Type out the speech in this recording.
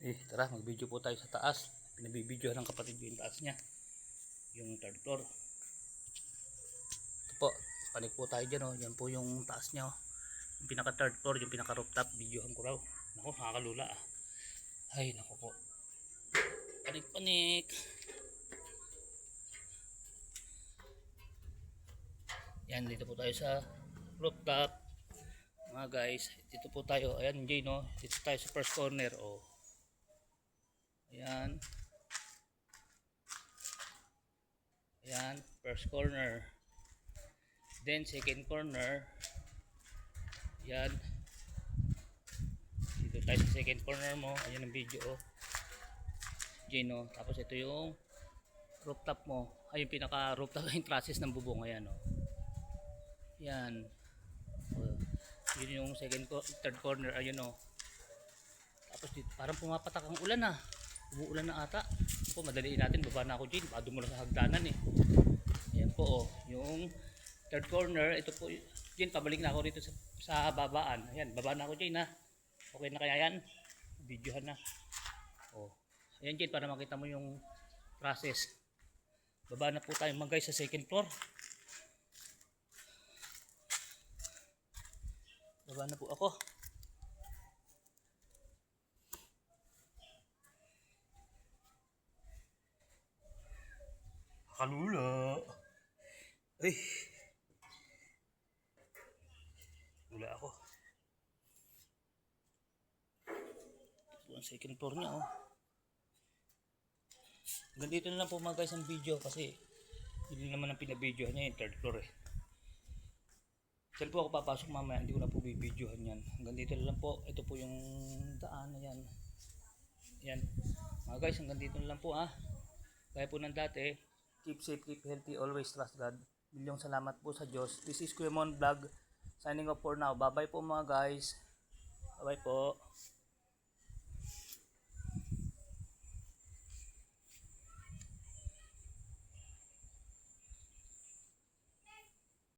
Tara, mag-video po tayo sa taas. Pinabibidyohan ng kapatid ko yung taas niya. Yung third floor. Ito po, panik po tayo dyan oh. Yan po yung taas niya oh. Yung pinaka third floor, yung pinaka rooftop. Videohan ko raw. Naku, nakakalula ah. Ay, naku po. Panik. Yan, dito po tayo sa rooftop. Mga guys, dito po tayo. Ayan, Jay no. Dito tayo sa first corner oh. Ayan. Ayan, first corner. Then second corner. Ayan. Dito tayo sa second corner mo. Ayan ang video oh. Gino. Tapos ito yung rooftop mo. Ay yung pinaka rooftop yung trusses ng bubong. Ayan oh. Ayan. Oh, yun yung third corner. Ayun oh. Tapos dito parang pumapatak ang ulan ah. Umuulan na ata. Po, madaliin natin. Baba na ako dyan. Baka dumula sa hagdanan eh. Ayan po oh. Yung third corner. Ito po. Dyan, pabalik na ako dito sa babaan. Ayan, baba na ako dyan ha. Okay na kaya yan? Videohan na. Oh. Ayan dyan, para makita mo yung process. Baba na po tayo mga guys sa second floor. Baba na po ako. Kalula. Ay. Wala ako. Ito ang second floor niya oh. Ganito na lang po mga guys ang video kasi hindi naman ang pinabidyohan niya yung third floor eh. Diyan po ako papasok mamaya, hindi ko na po bibidyohan yan. Hanggang dito na lang po. Ito po yung daan na yan. Yan. Mga guys, hanggang dito na lang po ah. Kaya po ng dati, keep safe, keep healthy, always trust God. Milyong salamat po sa Diyos. This is Kuya Mon Vlog. Signing off for now. Bye bye po mga guys. Bye bye po.